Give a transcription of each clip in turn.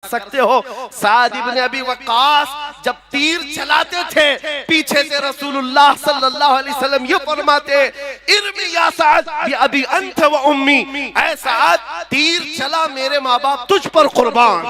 सकते हो। साद इब्ने अबी वक्कास जब तीर चलाते थे पीछे से रसूलुल्लाह सल्लल्लाहु अलैहि वसल्लम ये फरमाते इर्मी या साद ये अबी अंत व उम्मी, ऐ साद तीर चला मेरे माँ बाप तुझ पर कुर्बान।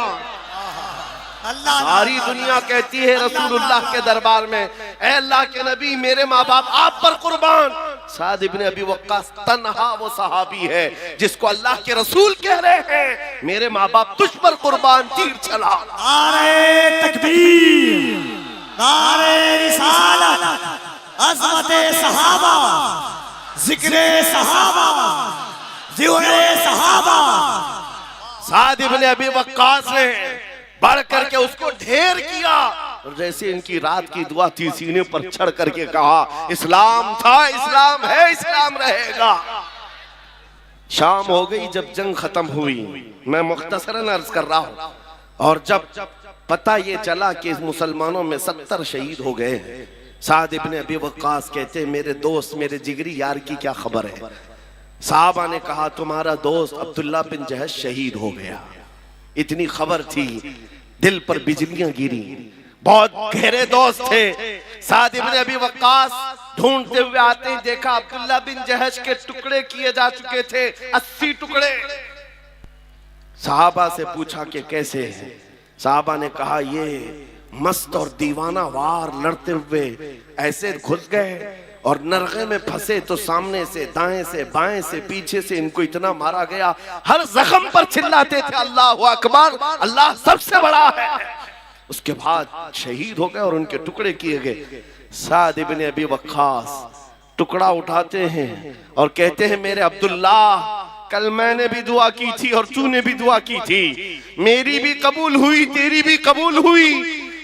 सारी दुनिया कहती है रसूलुल्लाह के दरबार में ऐ अल्लाह के नबी मेरे माँ बाप आप पर कुर्बान। साद इब्ने अबी वक्कास तन्हा वो सहाबी है जिसको अल्लाह के रसूल कह रहे हैं मेरे माँ बाप तुझ पर कुर्बान, तीर चला। नारे तकबीर, नारे रिसालत, अज़मते सहाबा, जिक्रे सहाबा, ज़िक्रे सहाबा। साद इब्ने अबी वक्कास ने बढ़ करके उसको ढेर किया और जैसे इनकी रात की दुआ थी सीने पर चढ़ करके कहा इस्लाम था, इस्लाम है, इस्लाम रहेगा। शाम हो गई जब जंग खत्म हुई, मैं मुख्तसरन अर्ज कर रहा हूं, और जब पता ये चला कि मुसलमानों में 70 शहीद हो गए हैं, साद इब्ने अबी वक्कास कहते मेरे दोस्त मेरे जिगरी यार की क्या खबर है। साहबा ने कहा तुम्हारा दोस्त अब्दुल्ला बिन जहश शहीद हो गया। इतनी खबर थी दिल पर बिजलियां गिरी, बहुत गहरे दोस्त थे। साद इब्ने अबी वक्कास ढूंढते हुए आते ही देखा अब्दुल्ला बिन जहश के टुकड़े किए जा चुके थे, 80 टुकड़े। साहबा से पूछा कि कैसे हैं। साहबा ने कहा ये मस्त और दीवाना वार लड़ते हुए ऐसे घुस गए और नरगे में फंसे तो सामने से दाएं से बाएं से पीछे से इनको इतना मारा गया, हर जख्म पर चिल्लाते थे अल्लाह अकबर, अल्लाह सबसे बड़ा है। उसके बाद शहीद हो गए और उनके टुकड़े किए गए। साद इब्ने अबी वक्कास टुकड़ा उठाते हैं और कहते हैं मेरे अब्दुल्ला कल मैंने भी दुआ की थी और तूने भी दुआ की थी, मेरी भी कबूल हुई तेरी भी कबूल हुई,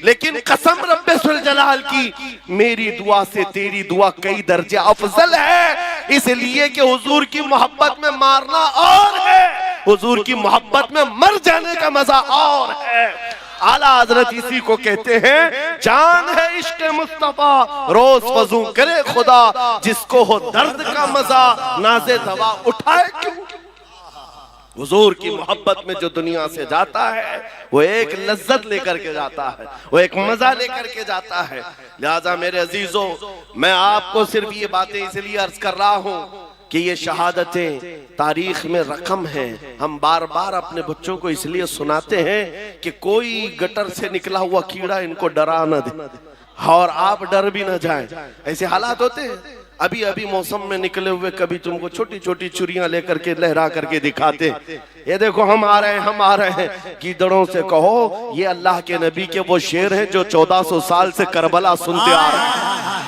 लेकिन कसम रब्बे सुल जलाल की मेरी दुआ से तेरी दुआ कई दर्जे अफजल है, इसलिए कि हुजूर की मोहब्बत में मारना और है, हुजूर की मोहब्बत में मर जाने का मजा और है। आला हजरत इसी को कहते हैं जान है इश्क मुस्तफा रोज वजू करे खुदा, जिसको हो दर्द का मजा नाज़े दवा उठाए क्यों। हुजूर की मोहब्बत में जो दुनिया से जाता है वो एक लज्जत लेकर के जाता है, वो एक मजा लेकर के जाता है। लिहाजा मेरे अजीजों मैं आपको सिर्फ ये बातें इसलिए अर्ज कर रहा हूँ कि ये शहादतें तारीख में रकम हैं। हम बार बार अपने बच्चों को इसलिए सुनाते हैं कि कोई गटर से निकला हुआ कीड़ा इनको डरा न दे और आप डर भी न जाएं। ऐसे हालात होते हैं, अभी अभी मौसम में निकले हुए कभी तुमको छोटी छोटी चुरियां लेकर के लहरा करके दिखाते, ये देखो हम आ रहे हैं हम आ रहे हैं। गीदड़ों से कहो ये अल्लाह के नबी के वो शेर हैं जो 1400 साल से करबला सुनते आ रहे हैं।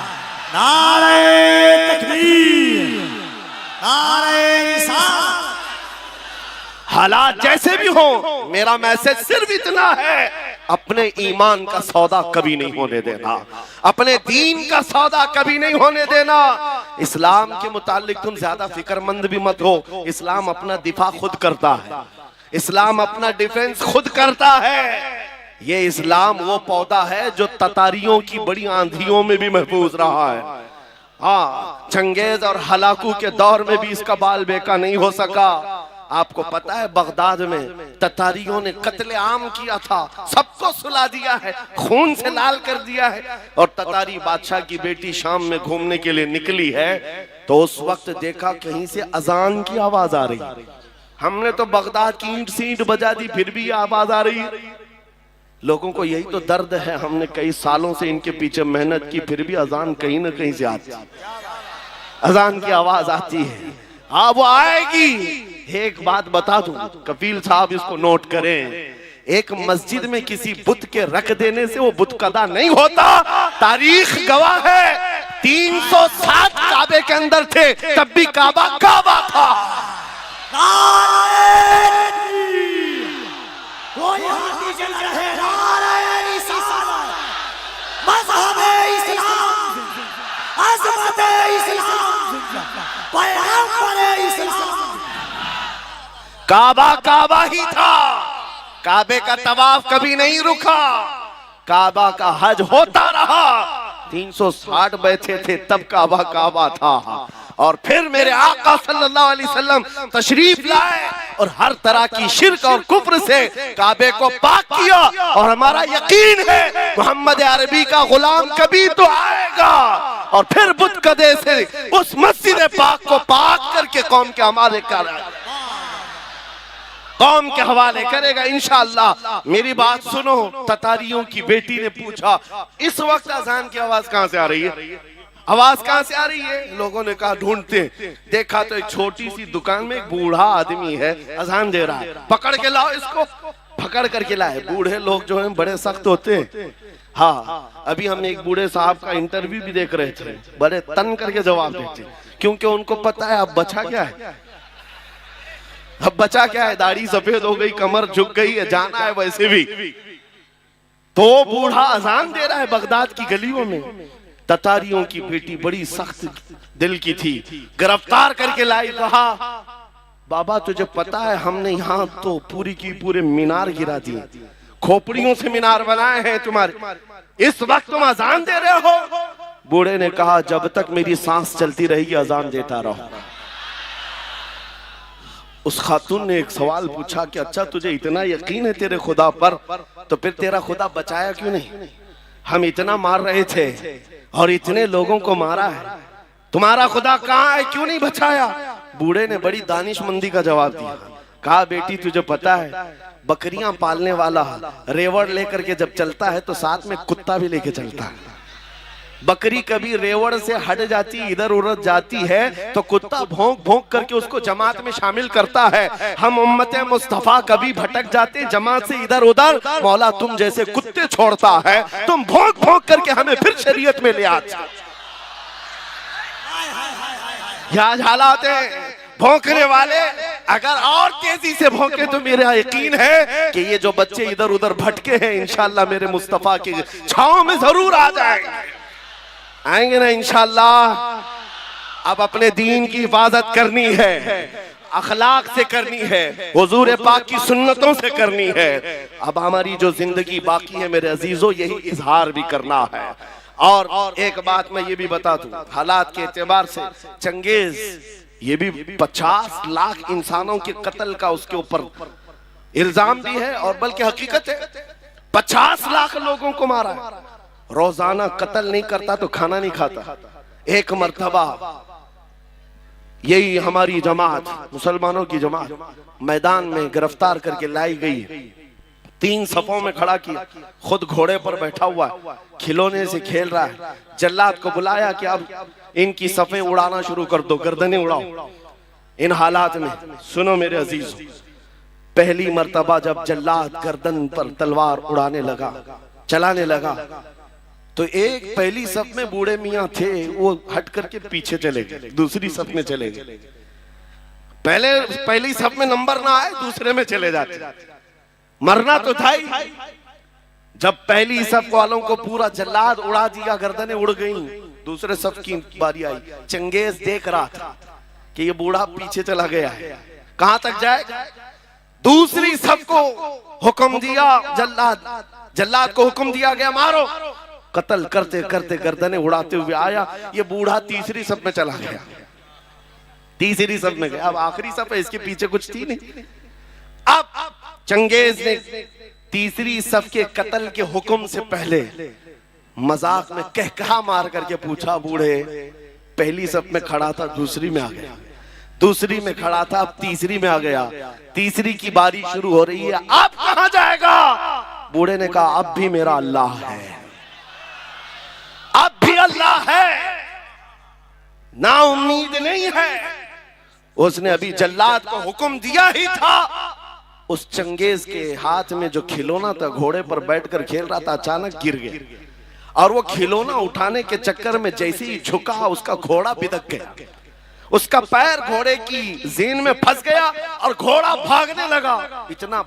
नारे तकबीर, नारे रिसालत। हालात जैसे भी हो मेरा मैसेज सिर्फ इतना है अपने ईमान का सौदा कभी नहीं होने देना, अपने दीन का सौदा कभी नहीं होने देना। इस्लाम के मुतालिक तुम ज्यादा फिक्रमंद भी मत हो, इस्लाम अपना दिफा खुद करता है, इस्लाम अपना डिफेंस खुद करता है। ये इस्लाम वो पौधा है जो ततारियों की बड़ी आंधियों में भी महफूज रहा है। हाँ चंगेज और हलाकू के दौर में भी इसका बाल बेका नहीं हो सका। आपको पता है बगदाद में ततारियों ने कत्ले आम किया था, सबको सुला दिया है, खून से लाल कर दिया है। और ततारी बादशाह की बेटी शाम में घूमने के लिए निकली है तो उस वक्त देखा कहीं से अजान की आवाज आ रही। हमने तो बगदाद की ईंट से ईंट बजा दी फिर भी आवाज आ रही। लोगों को यही तो दर्द है, हमने कई सालों से इनके पीछे मेहनत की फिर भी अजान कहीं ना कहीं से आती, अजान की आवाज आती है। हाँ वो आएगी। एक बात बता दूं कफील साहब इसको नोट करें, एक मस्जिद में किसी बुत के रख देने से वो बुत कदा नहीं होता। तारीख गवाह है 307 काबे के अंदर थे तब भी काबा काबा था। कोई हाथी चल रहे, नारे रिसालत, मज़हब-ए इस्लाम, अज़मत-ए इस्लाम, पैगंबर-ए इस्लाम। काबा काबा ही था, काबे का तवाफ कभी नहीं रुका, काबा का हज होता रहा। 360 बैठे थे तब काबा काबा था। और फिर मेरे आका सल्लल्लाहु अलैहि वसल्लम तशरीफ लाए और हर तरह की शिर्क और कुफ्र से काबे को पाक किया। और हमारा यकीन है मोहम्मद अरबी का गुलाम कभी तो आएगा और फिर बुत कदे से उस मस्जिद पाक को पाक करके कौम के हवाले करेगा इंशाअल्लाह। मेरी बात सुनो, ततारियों की बेटी ने पूछा इस वक्त अजान की आवाज कहां से आ रही है? आवाज कहां से आ रही है? लोगों ने कहा ढूंढते, देखा तो एक छोटी सी दुकान में एक बूढ़ा आदमी है अजान दे रहा है, पकड़ के लाओ इसको। पकड़ करके लाए। बूढ़े लोग जो हैं बड़े सख्त होते हैं। हाँ, अभी हम एक बूढ़े साहब का इंटरव्यू भी देख रहे थे, बड़े तन करके जवाब देते, क्योंकि उनको पता है अब बचा क्या है, अब बचा क्या है, दाढ़ी सफेद हो गई, कमर झुक गई है, जाना है वैसे भी। तो बूढ़ा अजान दे रहा है बगदाद की गलियों में। ततारियों की बेटी बड़ी सख्त दिल की थी, गिरफ्तार करके लाई। कहा बाबा तुझे पता है हमने यहाँ तो पूरी की पूरे मीनार गिरा दिए, खोपड़ियों से मीनार बनाए हैं तुम्हारे, इस वक्त तुम अजान दे रहे हो? बूढ़े ने कहा जब तक मेरी सांस चलती रहेगी अजान देता रहो। उस खातून ने एक सवाल पूछा कि अच्छा तुझे इतना यकीन है तेरे खुदा पर, तो फिर तेरा खुदा बचाया क्यों नहीं? हम इतना मार रहे थे और इतने लोगों को मारा है, तुम्हारा खुदा कहाँ है, क्यों नहीं बचाया? बूढ़े ने बड़ी दानिशमंदी का जवाब दिया। कहा बेटी तुझे पता है बकरियां पालने वाला रेवड़ लेकर के जब चलता है तो साथ में कुत्ता भी लेके चलता है। बकरी कभी रेवड़ से हट जाती, इधर उधर जाती है तो कुत्ता भौंक भौंक करके उसको जमात में शामिल करता है। हम उम्मते मुस्तफा कभी भटक जाते जमात से इधर उधर, मौला तुम जैसे कुत्ते छोड़ता है, तुम भौंक भौंक करके हमें फिर शरीयत में ले आते। यहाँ हालात है भौंकने वाले, अगर और तेजी से भौंके तो मेरा यकीन है कि ये जो बच्चे इधर उधर भटके हैं इंशाअल्लाह मेरे मुस्तफा की छांव में जरूर आ जाएंगे, आएंगे ना इंशाअल्लाह। अब अपने दीन की हिफाजत करनी है, अखलाक से करनी है, हुजूर पाक की सुन्नतों से करनी है। अब हमारी जो जिंदगी बाकी है मेरे अजीजों यही इजहार भी करना है। और एक बात मैं ये भी बता दूं, हालात के एतबार से चंगेज ये भी 50 लाख इंसानों के कत्ल का उसके ऊपर इल्जाम भी है और बल्कि हकीकत है 50 लाख लोगों को मारा है। रोजाना कत्ल नहीं करता तो खाना नहीं खाता। एक मर्तबा यही हमारी जमात, मुसलमानों की जमात, मैदान में गिरफ्तार करके लाई गई, 3 सफों में खड़ा किया, खुद घोड़े पर बैठा हुआ खिलौने से खेल रहा है। जल्लाद को बुलाया कि अब इनकी सफे उड़ाना शुरू कर दो, गर्दनें उड़ाओ। इन हालात में सुनो मेरे अजीज, पहली मर्तबा जब जल्लाद गर्दन पर तलवार उड़ाने लगा, चलाने लगा, तो एक पहली सफ में बूढ़े मियाँ थे, वो हट करके पीछे चले गए, दूसरी सफ में चले गए। पहली सफ में नंबर ना आए दूसरे में चले जाते, मरना तो था ही। जब पहली सफ वालों को पूरा जल्लाद उड़ा दिया, गर्दनें उड़ गई, दूसरे सफ की बारी आई। चंगेज देख रहा था कि ये बूढ़ा पीछे चला गया है, कहां तक जाएगा। दूसरी सफ को हुक्म दिया, जल्लाद को हुक्म दिया गया मारो। कत्ल करते करते गर्दनें उड़ाते हुए आया, ये बूढ़ा तीसरी सफ में चला गया, तीसरी सफ में गया। अब आखिरी सफ है, इसके पीछे कुछ थी नहीं। अब चंगेज ने तीसरी सफ के कत्ल के हुक्म से पहले मजाक में कहकहा मार करके पूछा, बूढ़े पहली सफ में खड़ा था दूसरी में आ गया, दूसरी में खड़ा था अब तीसरी में आ गया, तीसरी की बारी शुरू हो रही है, अब कहां जाएगा? बूढ़े ने कहा अब भी मेरा अल्लाह है, अब भी अल्लाह है, ना उम्मीद नहीं है। उसने अभी जल्लाद को हुक्म दिया ही था। उस चंगेज के हाथ में जो खिलौना था, घोड़े पर बैठकर खेल रहा था, अचानक गिर गया और वो खिलौना उठाने के चक्कर में जैसे ही झुका उसका घोड़ा बिदक गया, उसका पैर घोड़े की जेन में फंस गया और घोड़ा भागने लगा। इतना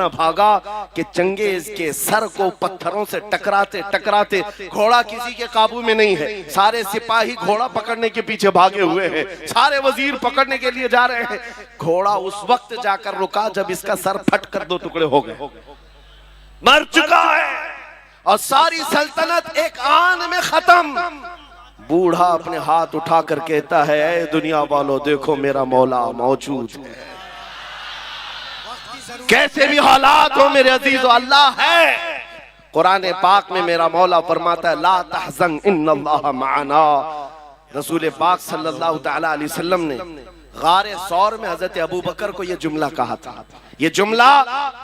भागा कि चंगेज के सर को पत्थरों से टकराते टकराते, घोड़ा किसी के काबू में नहीं है, सारे सिपाही घोड़ा पकड़ने के पीछे भागे हुए हैं, सारे वजीर पकड़ने के लिए जा रहे हैं। घोड़ा उस वक्त जाकर रुका जब इसका सर फट कर 2 टुकड़े हो गए, मर चुका है और सारी सल्तनत एक आन में खत्म। बूढ़ा अपने हाथ उठा कर कहता है, ऐ दुनिया वालों देखो मेरा मौला मौजूद है। कैसे भी हालात हो मेरे अजीजों, अल्लाह है। कुरान पाक में मेरा मौला फरमाता है, ला तहज़न इन्नल्लाह माना। रसूल पाक सल्लल्लाहु तआला अलैहि वसल्लम ने गारे सौर में हजरत अबू बकर को यह जुमला कहा था। ये जुमला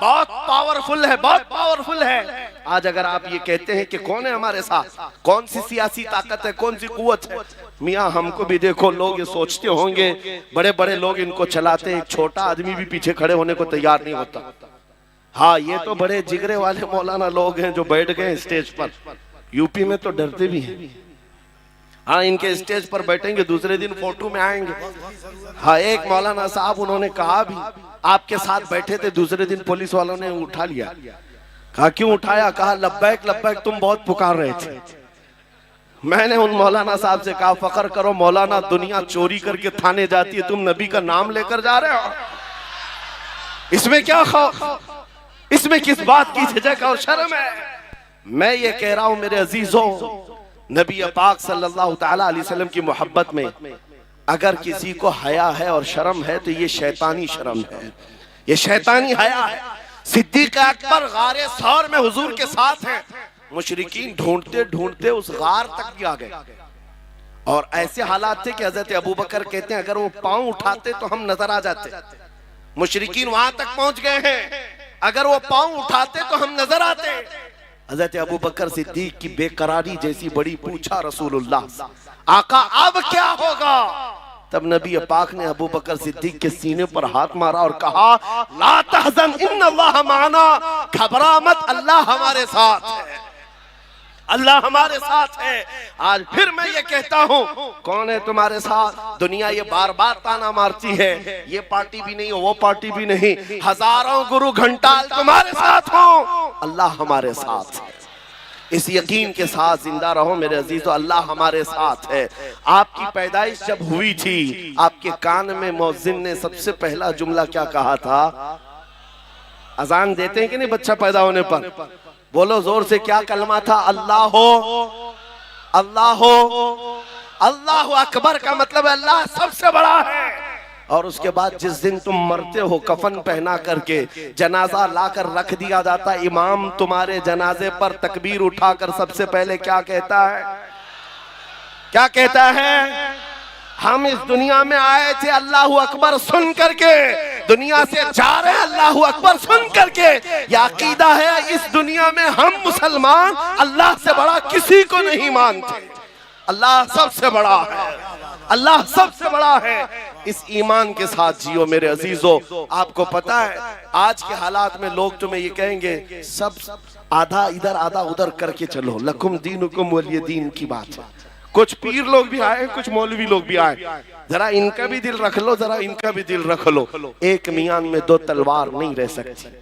बहुत पावरफुल है, बहुत पावरफुल है। आज अगर आप ये कहते हैं कि कौन है हमारे साथ, कौन सी सियासी ताकत है, कौन सी कुव्वत है, मियाँ हमको भी देखो। लोग ये सोचते होंगे बड़े बड़े लोग इनको चलाते हैं, एक छोटा आदमी भी पीछे खड़े होने को तैयार नहीं होता। हाँ, ये तो बड़े जिगरे वाले मौलाना लोग हैं जो बैठ गए स्टेज पर। यूपी में तो डरते भी हैं। हाँ, इनके स्टेज पर बैठेंगे दूसरे दिन फोटो में आएंगे। हाँ, एक मौलाना साहब उन्होंने कहा भी, आपके साथ बैठे थे, दूसरे दिन पुलिस वालों ने उठा लिया। कहा क्यों उठाया? कहा लब्बैक लब्बैक तुम बहुत पुकार रहे थे। मैंने उन मौलाना साहब से कहा, फख्र करो मौलाना, दुनिया चोरी करके थाने जाती है, तुम नबी का नाम लेकर जा रहे हो, इसमें क्या खौफ, इसमें किस बात की झिझक और शर्म है? मैं ये कह रहा हूं मेरे अजीजों, नबी पाक सल्लल्लाहु तआला अलैहि वसल्लम की मोहब्बत में अगर किसी को हया है और शर्म है तो ये शैतानी शर्म है, ये शैतानी हया है। सिद्दीक अकबर गारे सौर में हुजूर के साथ हैं। मुशरिकीन ढूंढते ढूंढते उस गार तक भी आ गए और ऐसे हालात थे कि हजरत अबू बकर कहते हैं अगर वो पांव उठाते तो हम नजर आ जाते। मुशरिकीन वहां तक पहुंच गए हैं, अगर वो पांव उठाते तो हम नजर आते। हजरत अबू बकर सिद्दीक की बेकरारी जैसी बड़ी, पूछा रसूलुल्लाह आका अब क्या होगा? तब नबी पाक ने अबू बकर सिद्दीक के सीने पर हाथ मारा और कहा, ला तहज़न इन्नल्लाह माना, घबरा मत, अल्लाह हमारे साथ है, अल्लाह हमारे साथ है। आज फिर मैं ये कहता हूँ, कौन है तुम्हारे साथ? दुनिया ये बार बार ताना मारती है, ये पार्टी भी नहीं, वो पार्टी भी नहीं, हजारों गुरु घंटाल तुम्हारे साथ हो, अल्लाह हमारे साथ है। इस यकीन के साथ जिंदा रहो मेरे अजीजों, अल्लाह हमारे साथ है। आपकी पैदाइश जब हुई थी, आपके कान में मौज़िन ने सबसे पहला जुमला क्या कहा था? अजान देते हैं कि नहीं बच्चा पैदा होने पर? बोलो जोर से, क्या कलमा था? अल्लाह हो, अल्लाह हो, अल्लाह अकबर का मतलब अल्लाह सबसे बड़ा है। और उसके बाद जिस दिन तुम मरते हो, कफन पहना करके जनाजा लाकर रख दिया जाता, इमाम तुम्हारे जनाजे पर तकबीर उठाकर सबसे पहले क्या कहता है? क्या कहता है? हम इस दुनिया में आए थे अल्लाह अकबर सुन करके, दुनिया से जा रहे अल्लाह अकबर सुन करके। यह अकीदा है इस दुनिया में हम मुसलमान अल्लाह से बड़ा किसी को नहीं मानते। अल्लाह सबसे बड़ा है, अल्लाह सबसे बड़ा है। इस ईमान के साथ जियो मेरे अजीजों। आपको पता है आज के हालात में लोग तुम्हें ये कहेंगे, सब आधा इधर आधा उधर करके चलो, लकुम दीनुकुम वलिय दीन की बात है। कुछ पीर लोग भी आए, कुछ मौलवी लोग भी आए, जरा इनका भी दिल रख लो, जरा इनका भी दिल रख लो। एक मियान में दो तलवार नहीं रह सकती।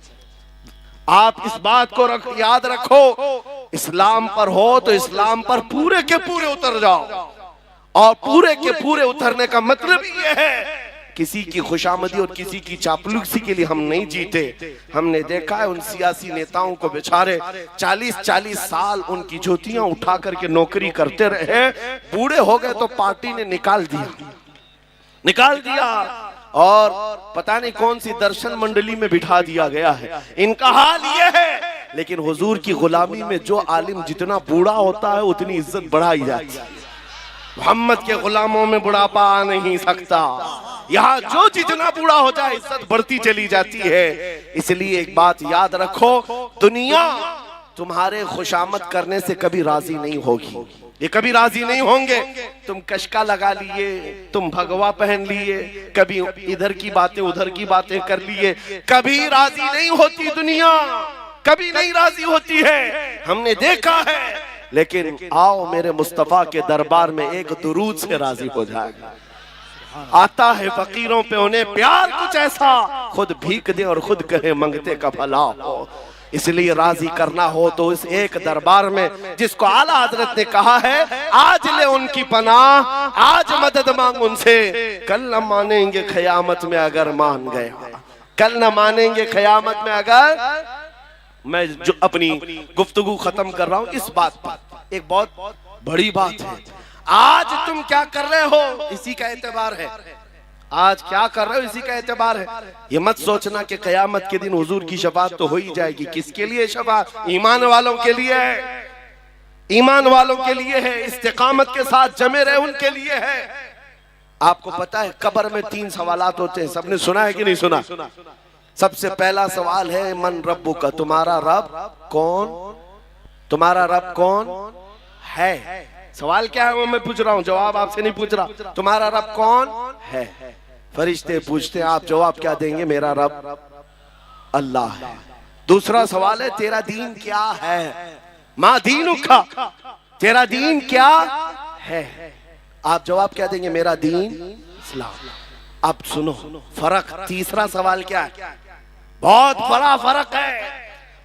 आप इस बात को याद रखो, इस्लाम पर हो तो इस्लाम पर पूरे के पूरे उतर जाओ। और पूरे के पूरे उतरने का मतलब ये है, किसी की खुशामदी और किसी की चापलूसी के लिए हम नहीं जीते। हमने देखा है उन सियासी नेताओं को, बेचारे 40-40 साल उनकी ज्योतियां उठा करके नौकरी करते रहे, बूढ़े हो गए तो पार्टी ने निकाल दिया और पता नहीं कौन सी दर्शन मंडली में बिठा दिया गया है। इनका हाल ये है। लेकिन हुजूर की गुलामी में जो आलिम जितना बूढ़ा होता है उतनी इज्जत बढ़ाई जाती है। मोहम्मद के गुलामों में बुढ़ापा आ नहीं सकता। यहाँ जो जितना बूढ़ा हो जाए इज्जत बढ़ती चली जाती है। इसलिए एक बात याद रखो, दुनिया तुम्हारे खुशामद करने से कभी राजी नहीं होगी, ये कभी राजी नहीं होंगे। तुम कशका लगा लिए, तुम भगवा पहन लिए, कभी इधर की बातें उधर की बातें कर लिए, कभी राजी नहीं होती दुनिया, कभी नहीं राजी होती है, हमने देखा है। लेकिन आओ मेरे मुस्तफा के दरबार में एक दुरूद से राजी हो जाएगा। आता है फकीरों पे उन्हें प्यार कुछ ऐसा, खुद भीख दे और खुद कहे मंगते का भला हो। इसलिए राजी करना हो तो इस एक दरबार में जिसको आला हजरत ने कहा है, आज ले उनकी पनाह, आज मदद मांग उनसे, कल न मानेंगे क़यामत में अगर मान गया, कल न मानेंगे क़यामत में अगर। मैं जो अपनी गुफ्तगू खत्म कर रहा हूं इस बात पर, एक बहुत बड़ी बात है। आज तुम क्या कर रहे हो इसी का एतबार है, आज क्या कर रहे हो इसी का एतबार है। ये मत सोचना कि कयामत के दिन हुजूर की शफाअत तो हो ही जाएगी। किसके लिए शफाअत? ईमान वालों के लिए है, ईमान वालों के लिए है, इस्तिकामत के साथ जमे रहे उनके लिए है। आपको पता है कब्र में 3 सवालात होते हैं, सबने सुना है कि नहीं सुना? सबसे पहला सवाल है मन रब्बुका, तुम्हारा रब कौन, तुम्हारा रब कौन है। सवाल क्या है वो मैं पूछ रहा हूं, जवाब आपसे नहीं पूछ रहा। तुम्हारा रब कौन है? फरिश्ते पूछते हैं, आप जवाब क्या देंगे? मेरा रब अल्लाह है। दूसरा सवाल है तेरा दीन क्या है, मा दीनुका, तेरा दीन क्या है? आप जवाब क्या देंगे? मेरा दीन इस्लाम। अब सुनो फर्क, तीसरा सवाल क्या है? बहुत बड़ा फर्क है।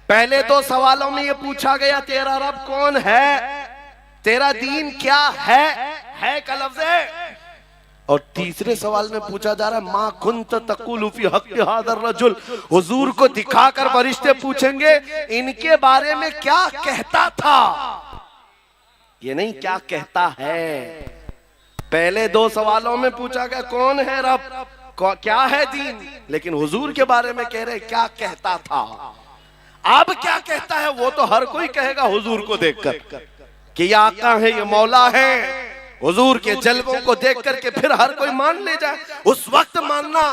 पहले 2 सवालों में ये पूछा गया तेरा रब कौन है, तेरा दीन क्या है का लफ्ज है। और तीसरे सवाल में पूछा जा रहा है मा कुंत तकुलु फी हक़्क़ि हाज़र रजुल। हुजूर को दिखाकर फरिश्ते पूछेंगे इनके बारे में क्या कहता था, ये नहीं क्या कहता है। पहले 2 सवालों में पूछा गया कौन है रब, क्या है दीन, लेकिन हुजूर के बारे में कह रहे क्या कहता था। अब क्या कहता है वो तो हर कोई कहेगा हुजूर को देखकर कि ये आका है, ये मौला है। हुजूर के जलवों को देख करके फिर हर कोई मान ले जाए, उस वक्त मानना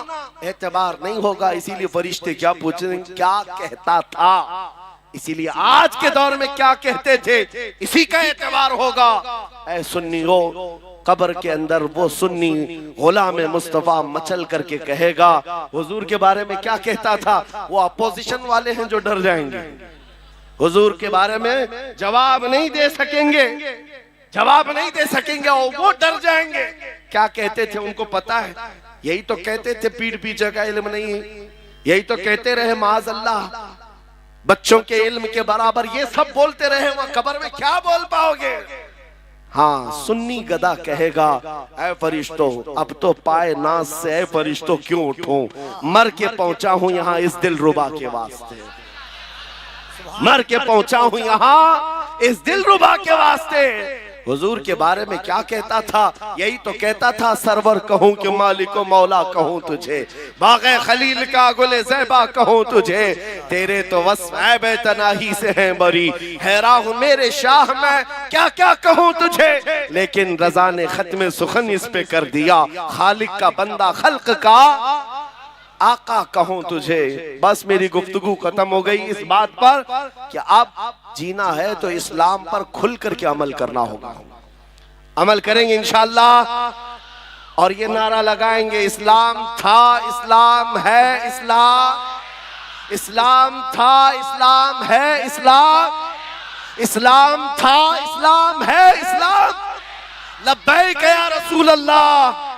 एतबार नहीं होगा। इसीलिए फरिश्ते क्या पूछ रहे हैं, क्या कहता था। इसीलिए आज के दौर में क्या कहते थे इसी का एतबार होगा। ऐ सुन्नी हो, कब्र के अंदर वो सुन्नी गुलाम मुस्तफा मचल करके कहेगा हुजूर के बारे में क्या कहता था। वो अपोजिशन वाले हैं जो डर जाएंगे, हुजूर के बारे में जवाब नहीं दे सकेंगे, जवाब नहीं दे सकेंगे और वो डर जाएंगे। क्या कहते थे उनको पता है, यही तो कहते थे पीठ पीछे का इल्म नहीं, यही तो कहते रहे माज़ अल्लाह बच्चों के इल्म के बराबर, ये सब बोलते रहे। वह कब्र में क्या बोल पाओगे। हाँ, सुन्नी गदा कहेगा ऐ फरिश्तों अब तो पाए नाज से ऐ फरिश्तों क्यों उठूं, मर के पहुंचा हूं यहाँ इस दिलरुबा के वास्ते, मर के पहुंचा हूं यहाँ इस दिलरुबा के वास्ते। हुजूर के बारे में क्या कहता था, यही तो कहता था सरवर कहूं कि मालिको मौला कहूं तुझे, बाग़े खलील का गुले ज़ैबा कहूं तुझे, तेरे तो वस्फ़ ऐब तनाही से हैं बरी, हैरान हूं मेरे शाह मैं क्या क्या कहूं तुझे। लेकिन रज़ा ने खत्म सुखन इस पे कर दिया, खालिक का बंदा खल्क का आका कहूं तुझे। बस मेरी गुफ्तगू खत्म हो गई इस बात पर कि अब जीना है तो इस्लाम पर खुल करके अमल करना होगा। अमल करेंगे इंशाअल्लाह और ये नारा लगाएंगे इस्लाम था, इस्लाम है, इस्लाम, इस्लाम था, इस्लाम है, इस्लाम, इस्लाम था, इस्लाम है, इस्लाम। लब्बैक या रसूल अल्लाह।